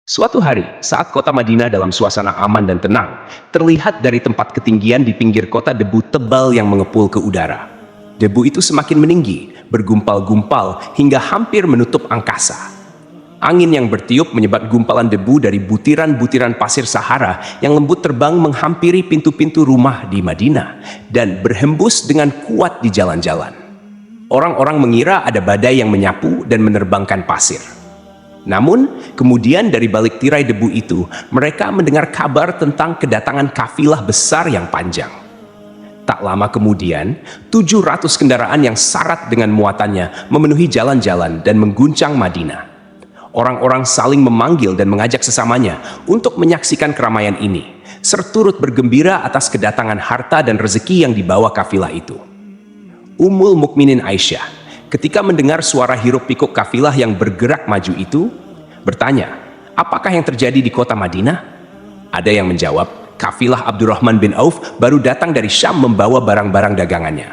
Suatu hari, saat kota Madinah dalam suasana aman dan tenang, terlihat dari tempat ketinggian di pinggir kota debu tebal yang mengepul ke udara. Debu itu semakin meninggi, bergumpal-gumpal hingga hampir menutup angkasa. Angin yang bertiup menyebat gumpalan debu dari butiran-butiran pasir Sahara yang lembut terbang menghampiri pintu-pintu rumah di Madinah dan berhembus dengan kuat di jalan-jalan. Orang-orang mengira ada badai yang menyapu dan menerbangkan pasir. Namun, kemudian dari balik tirai debu itu, mereka mendengar kabar tentang kedatangan kafilah besar yang panjang. Tak lama kemudian, 700 kendaraan yang syarat dengan muatannya memenuhi jalan-jalan dan mengguncang Madinah. Orang-orang saling memanggil dan mengajak sesamanya untuk menyaksikan keramaian ini, serta turut bergembira atas kedatangan harta dan rezeki yang dibawa kafilah itu. Ummul Mukminin Aisyah, ketika mendengar suara hiruk-pikuk kafilah yang bergerak maju itu, bertanya, apakah yang terjadi di kota Madinah? Ada yang menjawab, kafilah Abdurrahman bin Auf baru datang dari Syam membawa barang-barang dagangannya.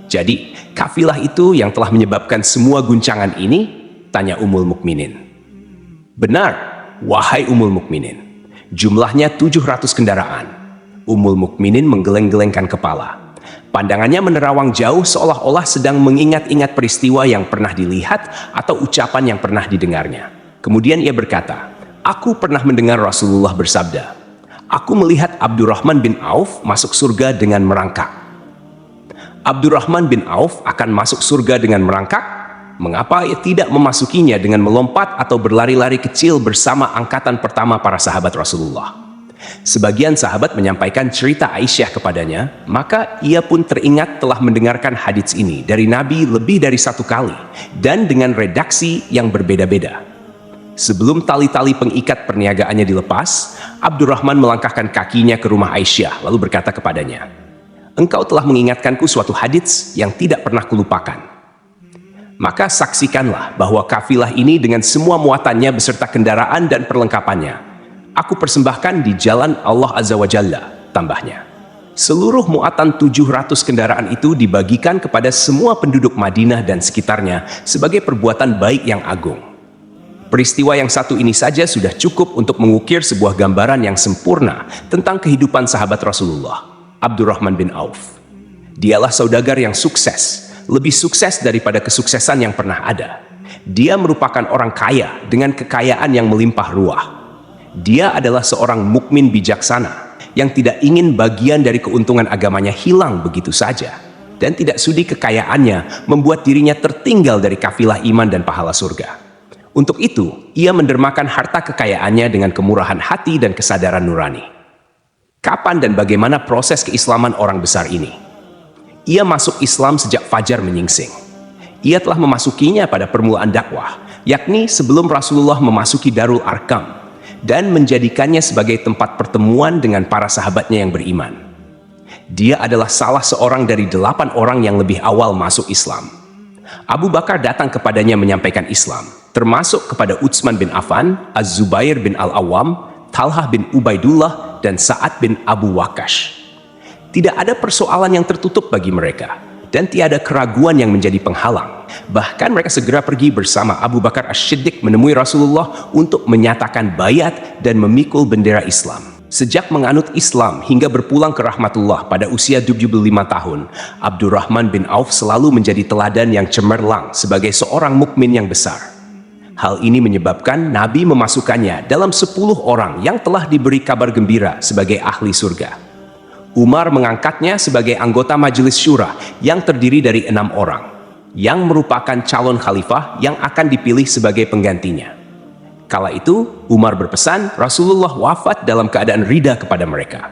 Jadi, kafilah itu yang telah menyebabkan semua guncangan ini? Tanya Ummul Mukminin. Benar, wahai Ummul Mukminin. Jumlahnya 700 kendaraan. Ummul Mukminin menggeleng-gelengkan kepala. Pandangannya menerawang jauh seolah-olah sedang mengingat-ingat peristiwa yang pernah dilihat atau ucapan yang pernah didengarnya. Kemudian ia berkata, aku pernah mendengar Rasulullah bersabda, aku melihat Abdurrahman bin Auf masuk surga dengan merangkak. Abdurrahman bin Auf akan masuk surga dengan merangkak? Mengapa ia tidak memasukinya dengan melompat atau berlari-lari kecil bersama angkatan pertama para sahabat Rasulullah? Sebagian sahabat menyampaikan cerita Aisyah kepadanya, maka ia pun teringat telah mendengarkan hadits ini dari Nabi lebih dari satu kali dan dengan redaksi yang berbeda-beda. Sebelum tali-tali pengikat perniagaannya dilepas, Abdurrahman melangkahkan kakinya ke rumah Aisyah lalu berkata kepadanya, engkau telah mengingatkanku suatu hadits yang tidak pernah kulupakan. Maka saksikanlah bahwa kafilah ini dengan semua muatannya beserta kendaraan dan perlengkapannya aku persembahkan di jalan Allah Azza wa Jalla, tambahnya. Seluruh muatan 700 kendaraan itu dibagikan kepada semua penduduk Madinah dan sekitarnya sebagai perbuatan baik yang agung. Peristiwa yang satu ini saja sudah cukup untuk mengukir sebuah gambaran yang sempurna tentang kehidupan sahabat Rasulullah, Abdurrahman bin Auf. Dialah saudagar yang sukses, lebih sukses daripada kesuksesan yang pernah ada. Dia merupakan orang kaya dengan kekayaan yang melimpah ruah. Dia adalah seorang mukmin bijaksana yang tidak ingin bagian dari keuntungan agamanya hilang begitu saja dan tidak sudi kekayaannya membuat dirinya tertinggal dari kafilah iman dan pahala surga. Untuk itu, ia mendermakan harta kekayaannya dengan kemurahan hati dan kesadaran nurani. Kapan dan bagaimana proses keislaman orang besar ini? Ia masuk Islam sejak fajar menyingsing. Ia telah memasukinya pada permulaan dakwah, yakni sebelum Rasulullah memasuki Darul Arkam dan menjadikannya sebagai tempat pertemuan dengan para sahabatnya yang beriman. Dia adalah salah seorang dari 8 orang yang lebih awal masuk Islam. Abu Bakar datang kepadanya menyampaikan Islam, termasuk kepada Utsman bin Affan, Az-Zubair bin Al-Awwam, Talhah bin Ubaidullah, dan Sa'ad bin Abu Waqqash. Tidak ada persoalan yang tertutup bagi mereka, dan tiada keraguan yang menjadi penghalang. Bahkan mereka segera pergi bersama Abu Bakar As-Siddiq menemui Rasulullah untuk menyatakan bayat dan memikul bendera Islam. Sejak menganut Islam hingga berpulang ke rahmatullah pada usia 75 tahun, Abdurrahman bin Auf selalu menjadi teladan yang cemerlang sebagai seorang mukmin yang besar. Hal ini menyebabkan Nabi memasukkannya dalam 10 orang yang telah diberi kabar gembira sebagai ahli surga. Umar mengangkatnya sebagai anggota Majelis Syura yang terdiri dari 6 orang, yang merupakan calon khalifah yang akan dipilih sebagai penggantinya. Kala itu, Umar berpesan Rasulullah wafat dalam keadaan rida kepada mereka.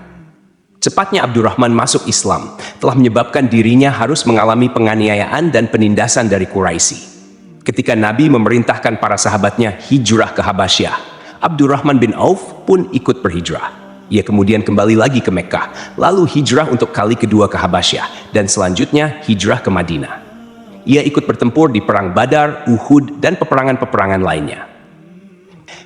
Cepatnya Abdurrahman masuk Islam telah menyebabkan dirinya harus mengalami penganiayaan dan penindasan dari Quraisy. Ketika Nabi memerintahkan para sahabatnya hijrah ke Habasyah, Abdurrahman bin Auf pun ikut berhijrah. Ia kemudian kembali lagi ke Mekkah, lalu hijrah untuk kali kedua ke Habasyah, dan selanjutnya hijrah ke Madinah. Ia ikut bertempur di Perang Badar, Uhud, dan peperangan-peperangan lainnya.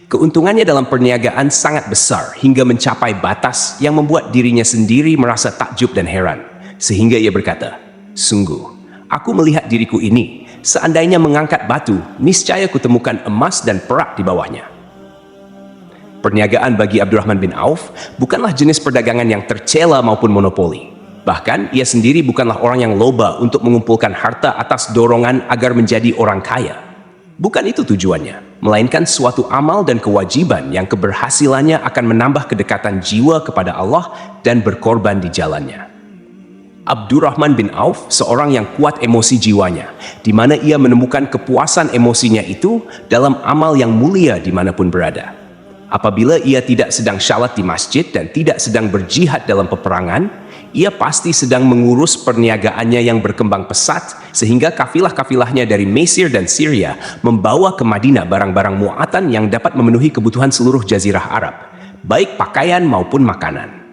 Keuntungannya dalam perniagaan sangat besar hingga mencapai batas yang membuat dirinya sendiri merasa takjub dan heran. Sehingga ia berkata, sungguh, aku melihat diriku ini, seandainya mengangkat batu, niscaya kutemukan emas dan perak di bawahnya. Perniagaan bagi Abdurrahman bin Auf bukanlah jenis perdagangan yang tercela maupun monopoli. Bahkan, ia sendiri bukanlah orang yang loba untuk mengumpulkan harta atas dorongan agar menjadi orang kaya. Bukan itu tujuannya, melainkan suatu amal dan kewajiban yang keberhasilannya akan menambah kedekatan jiwa kepada Allah dan berkorban di jalannya. Abdurrahman bin Auf seorang yang kuat emosi jiwanya, di mana ia menemukan kepuasan emosinya itu dalam amal yang mulia dimanapun berada. Apabila ia tidak sedang syalat di masjid dan tidak sedang berjihad dalam peperangan, ia pasti sedang mengurus perniagaannya yang berkembang pesat sehingga kafilah-kafilahnya dari Mesir dan Syria membawa ke Madinah barang-barang muatan yang dapat memenuhi kebutuhan seluruh jazirah Arab, baik pakaian maupun makanan.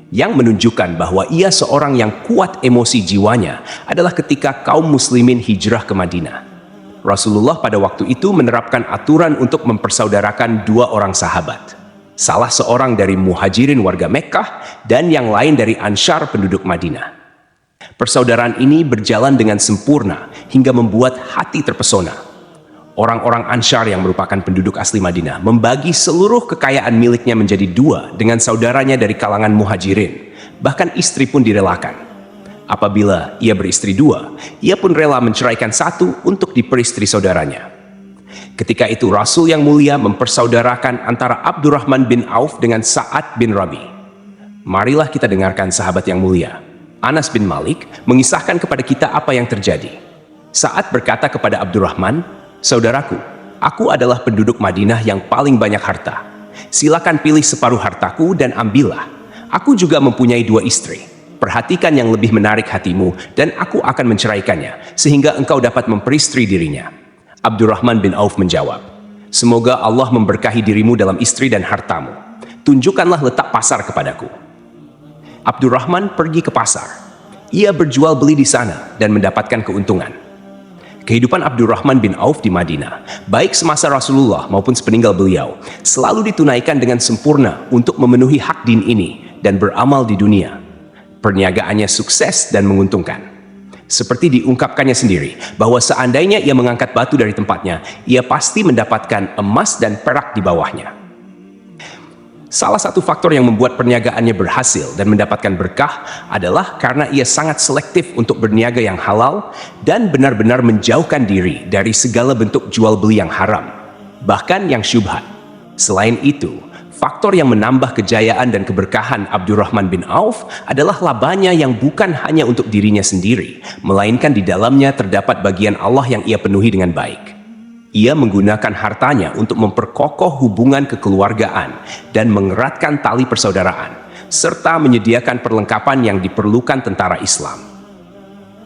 Yang menunjukkan bahwa ia seorang yang kuat emosi jiwanya adalah ketika kaum muslimin hijrah ke Madinah. Rasulullah pada waktu itu menerapkan aturan untuk mempersaudarakan dua orang sahabat. Salah seorang dari muhajirin warga Mekkah dan yang lain dari Ansyar penduduk Madinah. Persaudaraan ini berjalan dengan sempurna hingga membuat hati terpesona. Orang-orang Ansyar yang merupakan penduduk asli Madinah membagi seluruh kekayaan miliknya menjadi dua dengan saudaranya dari kalangan muhajirin. Bahkan istri pun direlakan. Apabila ia beristri dua, ia pun rela menceraikan satu untuk diperistri saudaranya. Ketika itu Rasul yang mulia mempersaudarakan antara Abdurrahman bin Auf dengan Sa'ad bin Rabi. Marilah kita dengarkan sahabat yang mulia. Anas bin Malik mengisahkan kepada kita apa yang terjadi. Sa'ad berkata kepada Abdurrahman, "Saudaraku, aku adalah penduduk Madinah yang paling banyak harta. Silakan pilih separuh hartaku dan ambillah. Aku juga mempunyai dua istri. Perhatikan yang lebih menarik hatimu dan aku akan menceraikannya, sehingga engkau dapat memperistri dirinya." Abdurrahman bin Auf menjawab, "Semoga Allah memberkahi dirimu dalam istri dan hartamu. Tunjukkanlah letak pasar kepadaku." Abdurrahman pergi ke pasar. Ia berjual beli di sana dan mendapatkan keuntungan. Kehidupan Abdurrahman bin Auf di Madinah, baik semasa Rasulullah maupun sepeninggal beliau, selalu ditunaikan dengan sempurna untuk memenuhi hak din ini dan beramal di dunia. Perniagaannya sukses dan menguntungkan. Seperti diungkapkannya sendiri, bahwa seandainya ia mengangkat batu dari tempatnya, ia pasti mendapatkan emas dan perak di bawahnya. Salah satu faktor yang membuat perniagaannya berhasil dan mendapatkan berkah adalah karena ia sangat selektif untuk berniaga yang halal dan benar-benar menjauhkan diri dari segala bentuk jual beli yang haram, bahkan yang syubhat. Selain itu, faktor yang menambah kejayaan dan keberkahan Abdurrahman bin Auf adalah labanya yang bukan hanya untuk dirinya sendiri, melainkan di dalamnya terdapat bagian Allah yang ia penuhi dengan baik. Ia menggunakan hartanya untuk memperkokoh hubungan kekeluargaan dan mengeratkan tali persaudaraan, serta menyediakan perlengkapan yang diperlukan tentara Islam.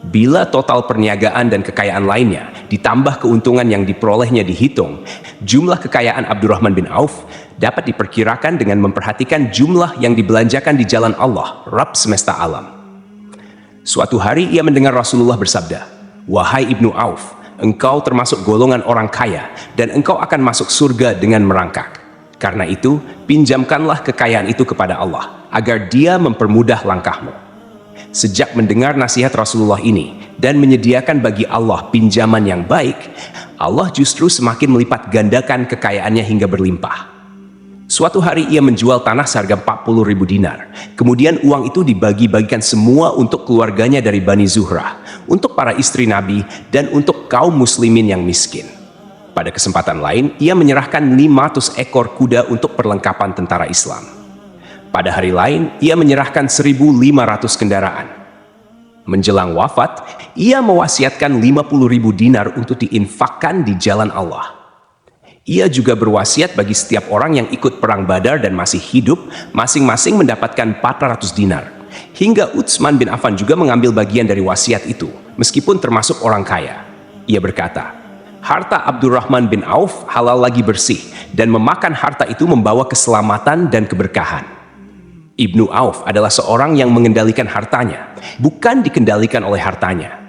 Bila total perniagaan dan kekayaan lainnya ditambah keuntungan yang diperolehnya dihitung, jumlah kekayaan Abdurrahman bin Auf dapat diperkirakan dengan memperhatikan jumlah yang dibelanjakan di jalan Allah, Rabb semesta alam. Suatu hari ia mendengar Rasulullah bersabda, "Wahai Ibnu Auf, engkau termasuk golongan orang kaya dan engkau akan masuk surga dengan merangkak. Karena itu, pinjamkanlah kekayaan itu kepada Allah, agar Dia mempermudah langkahmu." Sejak mendengar nasihat Rasulullah ini dan menyediakan bagi Allah pinjaman yang baik, Allah justru semakin melipat gandakan kekayaannya hingga berlimpah. Suatu hari ia menjual tanah seharga 40.000 dinar. Kemudian uang itu dibagi-bagikan semua untuk keluarganya dari Bani Zuhrah, untuk para istri Nabi, dan untuk kaum muslimin yang miskin. Pada kesempatan lain, ia menyerahkan 500 ekor kuda untuk perlengkapan tentara Islam. Pada hari lain, ia menyerahkan 1.500 kendaraan. Menjelang wafat, ia mewasiatkan 50.000 dinar untuk diinfakkan di jalan Allah. Ia juga berwasiat bagi setiap orang yang ikut perang Badar dan masih hidup, masing-masing mendapatkan 400 dinar. Hingga Utsman bin Affan juga mengambil bagian dari wasiat itu, meskipun termasuk orang kaya. Ia berkata, "Harta Abdurrahman bin Auf halal lagi bersih, dan memakan harta itu membawa keselamatan dan keberkahan." Ibnu Auf adalah seorang yang mengendalikan hartanya, bukan dikendalikan oleh hartanya.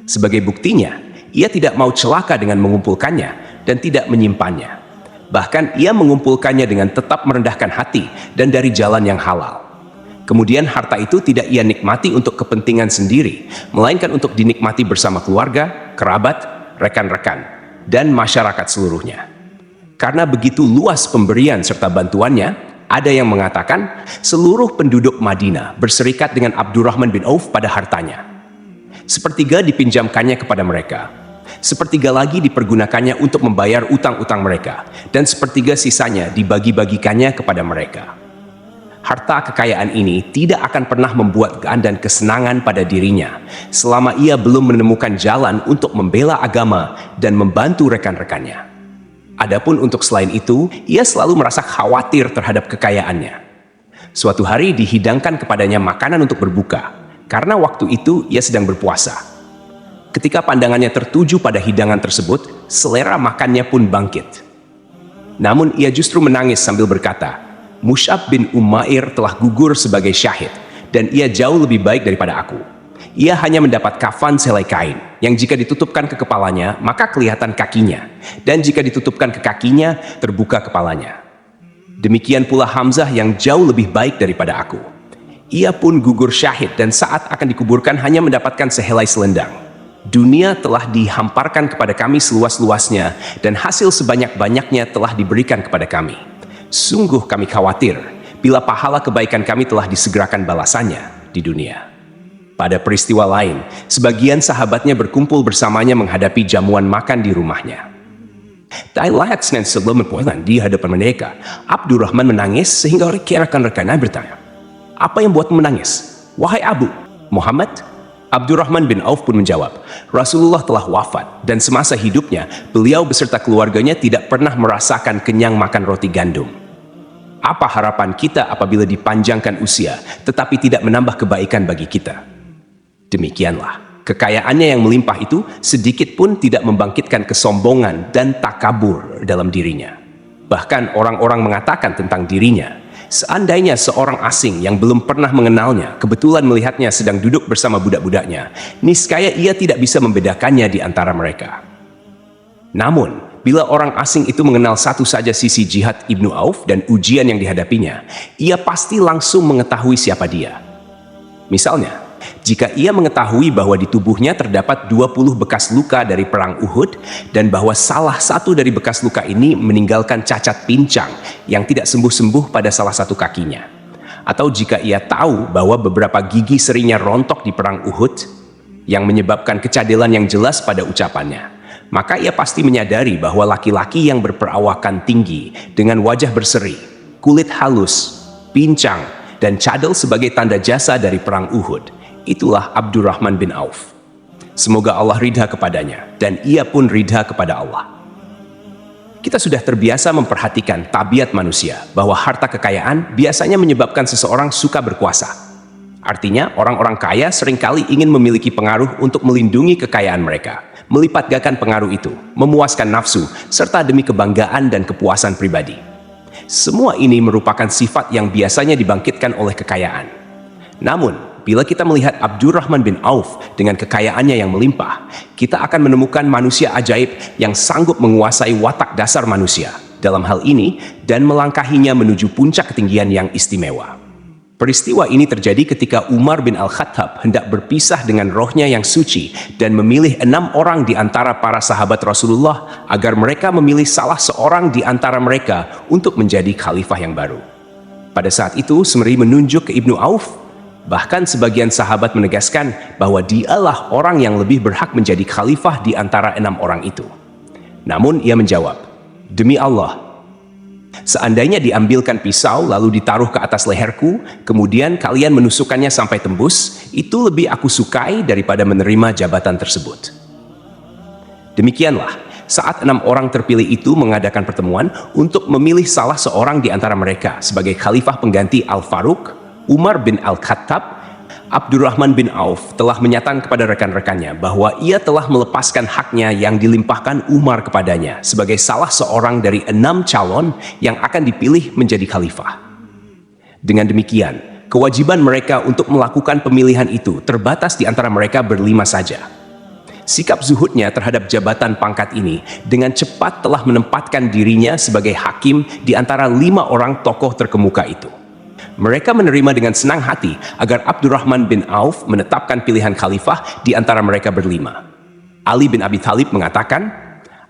Sebagai buktinya, ia tidak mau celaka dengan mengumpulkannya dan tidak menyimpannya. Bahkan ia mengumpulkannya dengan tetap merendahkan hati dan dari jalan yang halal. Kemudian harta itu tidak ia nikmati untuk kepentingan sendiri, melainkan untuk dinikmati bersama keluarga, kerabat, rekan-rekan, dan masyarakat seluruhnya. Karena begitu luas pemberian serta bantuannya, ada yang mengatakan seluruh penduduk Madinah berserikat dengan Abdurrahman bin Auf pada hartanya. Sepertiga dipinjamkannya kepada mereka, sepertiga lagi dipergunakannya untuk membayar utang-utang mereka, dan sepertiga sisanya dibagi-bagikannya kepada mereka. Harta kekayaan ini tidak akan pernah membuat keadaan dan kesenangan pada dirinya selama ia belum menemukan jalan untuk membela agama dan membantu rekan-rekannya. Adapun untuk selain itu, ia selalu merasa khawatir terhadap kekayaannya. Suatu hari dihidangkan kepadanya makanan untuk berbuka, karena waktu itu ia sedang berpuasa. Ketika pandangannya tertuju pada hidangan tersebut, selera makannya pun bangkit. Namun ia justru menangis sambil berkata, Mus'ab bin Umair telah gugur sebagai syahid, dan ia jauh lebih baik daripada aku. Ia hanya mendapat kafan selai kain, yang jika ditutupkan ke kepalanya, maka kelihatan kakinya, dan jika ditutupkan ke kakinya, terbuka kepalanya. Demikian pula Hamzah yang jauh lebih baik daripada aku. Ia pun gugur syahid, dan saat akan dikuburkan hanya mendapatkan sehelai selendang. Dunia telah dihamparkan kepada kami seluas-luasnya, dan hasil sebanyak-banyaknya telah diberikan kepada kami. Sungguh kami khawatir bila pahala kebaikan kami telah disegerakan balasannya di dunia. Pada peristiwa lain, sebagian sahabatnya berkumpul bersamanya menghadapi jamuan makan di rumahnya. Lihat Senin sebelum berpulang di hadapan mereka, Abdurrahman menangis sehingga rekan-rekannya bertanya, "Apa yang buat menangis? Wahai Abu Muhammad?" Abdurrahman bin Auf pun menjawab, "Rasulullah telah wafat dan semasa hidupnya beliau beserta keluarganya tidak pernah merasakan kenyang makan roti gandum. Apa harapan kita apabila dipanjangkan usia tetapi tidak menambah kebaikan bagi kita?" Demikianlah, kekayaannya yang melimpah itu sedikit pun tidak membangkitkan kesombongan dan takabur dalam dirinya. Bahkan orang-orang mengatakan tentang dirinya, seandainya seorang asing yang belum pernah mengenalnya kebetulan melihatnya sedang duduk bersama budak-budaknya, niscaya ia tidak bisa membedakannya di antara mereka. Namun, bila orang asing itu mengenal satu saja sisi jihad Ibnu Auf dan ujian yang dihadapinya, ia pasti langsung mengetahui siapa dia. Misalnya, jika ia mengetahui bahwa di tubuhnya terdapat 20 bekas luka dari perang Uhud dan bahwa salah satu dari bekas luka ini meninggalkan cacat pincang yang tidak sembuh-sembuh pada salah satu kakinya, atau jika ia tahu bahwa beberapa gigi serinya rontok di perang Uhud yang menyebabkan kecadelan yang jelas pada ucapannya, maka ia pasti menyadari bahwa laki-laki yang berperawakan tinggi dengan wajah berseri, kulit halus, pincang, dan cadel sebagai tanda jasa dari perang Uhud, itulah Abdurrahman bin Auf. Semoga Allah ridha kepadanya, dan ia pun ridha kepada Allah. Kita sudah terbiasa memperhatikan tabiat manusia, bahwa harta kekayaan biasanya menyebabkan seseorang suka berkuasa. Artinya, orang-orang kaya seringkali ingin memiliki pengaruh untuk melindungi kekayaan mereka, melipat gandakan pengaruh itu, memuaskan nafsu, serta demi kebanggaan dan kepuasan pribadi. Semua ini merupakan sifat yang biasanya dibangkitkan oleh kekayaan. Namun, bila kita melihat Abdurrahman bin Auf dengan kekayaannya yang melimpah, kita akan menemukan manusia ajaib yang sanggup menguasai watak dasar manusia dalam hal ini dan melangkahinya menuju puncak ketinggian yang istimewa. Peristiwa ini terjadi ketika Umar bin Al-Khattab hendak berpisah dengan rohnya yang suci dan memilih 6 orang di antara para sahabat Rasulullah agar mereka memilih salah seorang di antara mereka untuk menjadi khalifah yang baru. Pada saat itu, Semeri menunjuk ke Ibnu Auf. Bahkan sebagian sahabat menegaskan bahwa dialah orang yang lebih berhak menjadi khalifah di antara 6 orang itu. Namun ia menjawab, "Demi Allah, seandainya diambilkan pisau lalu ditaruh ke atas leherku, kemudian kalian menusukkannya sampai tembus, itu lebih aku sukai daripada menerima jabatan tersebut." Demikianlah, saat 6 orang terpilih itu mengadakan pertemuan untuk memilih salah seorang di antara mereka sebagai khalifah pengganti Al-Faruq, Umar bin Al-Khattab, Abdurrahman bin Auf telah menyatakan kepada rekan-rekannya bahwa ia telah melepaskan haknya yang dilimpahkan Umar kepadanya sebagai salah seorang dari 6 calon yang akan dipilih menjadi khalifah. Dengan demikian, kewajiban mereka untuk melakukan pemilihan itu terbatas di antara mereka berlima saja. Sikap zuhudnya terhadap jabatan pangkat ini dengan cepat telah menempatkan dirinya sebagai hakim di antara 5 orang tokoh terkemuka itu. Mereka menerima dengan senang hati agar Abdurrahman bin Auf menetapkan pilihan khalifah di antara mereka berlima. Ali bin Abi Thalib mengatakan,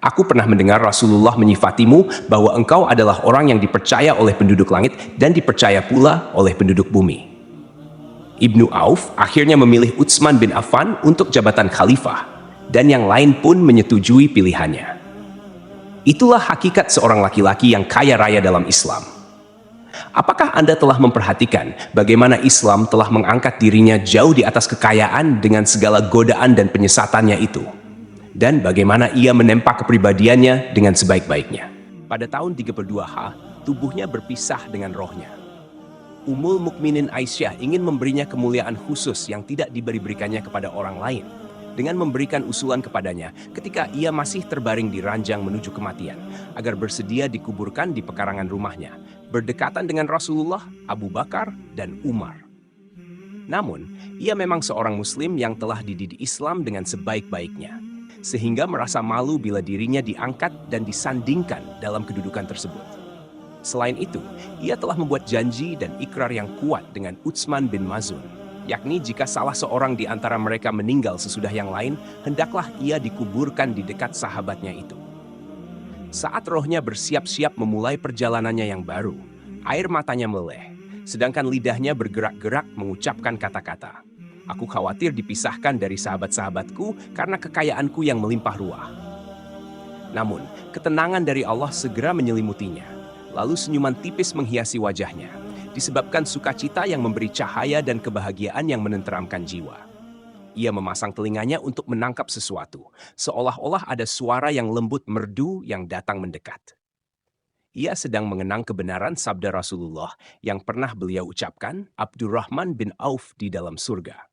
Aku pernah mendengar Rasulullah menyifatimu bahwa engkau adalah orang yang dipercaya oleh penduduk langit dan dipercaya pula oleh penduduk bumi. Ibnu Auf akhirnya memilih Utsman bin Affan untuk jabatan khalifah, dan yang lain pun menyetujui pilihannya. Itulah hakikat seorang laki-laki yang kaya raya dalam Islam. Apakah Anda telah memperhatikan bagaimana Islam telah mengangkat dirinya jauh di atas kekayaan dengan segala godaan dan penyesatannya itu? Dan bagaimana ia menempa kepribadiannya dengan sebaik-baiknya. Pada tahun 32H, tubuhnya berpisah dengan rohnya. Ummul Mukminin Aisyah ingin memberinya kemuliaan khusus yang tidak diberikannya kepada orang lain, dengan memberikan usulan kepadanya ketika ia masih terbaring di ranjang menuju kematian, agar bersedia dikuburkan di pekarangan rumahnya, berdekatan dengan Rasulullah, Abu Bakar, dan Umar. Namun, ia memang seorang Muslim yang telah dididik Islam dengan sebaik-baiknya, sehingga merasa malu bila dirinya diangkat dan disandingkan dalam kedudukan tersebut. Selain itu, ia telah membuat janji dan ikrar yang kuat dengan Utsman bin Mazun, yakni jika salah seorang di antara mereka meninggal sesudah yang lain, hendaklah ia dikuburkan di dekat sahabatnya itu. Saat rohnya bersiap-siap memulai perjalanannya yang baru, air matanya meleleh, sedangkan lidahnya bergerak-gerak mengucapkan kata-kata, "Aku khawatir dipisahkan dari sahabat-sahabatku karena kekayaanku yang melimpah ruah." Namun, ketenangan dari Allah segera menyelimutinya, lalu senyuman tipis menghiasi wajahnya, disebabkan sukacita yang memberi cahaya dan kebahagiaan yang menenteramkan jiwa. Ia memasang telinganya untuk menangkap sesuatu, seolah-olah ada suara yang lembut merdu yang datang mendekat. Ia sedang mengenang kebenaran sabda Rasulullah yang pernah beliau ucapkan, Abdurrahman bin Auf di dalam surga.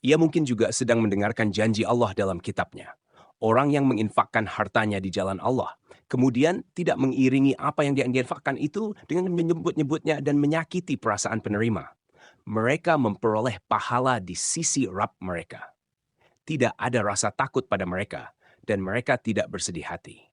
Ia mungkin juga sedang mendengarkan janji Allah dalam kitabnya. Orang yang menginfakkan hartanya di jalan Allah, kemudian tidak mengiringi apa yang diinfakkan itu dengan menyebut-nyebutnya dan menyakiti perasaan penerima. Mereka memperoleh pahala di sisi Rabb mereka. Tidak ada rasa takut pada mereka, dan mereka tidak bersedih hati.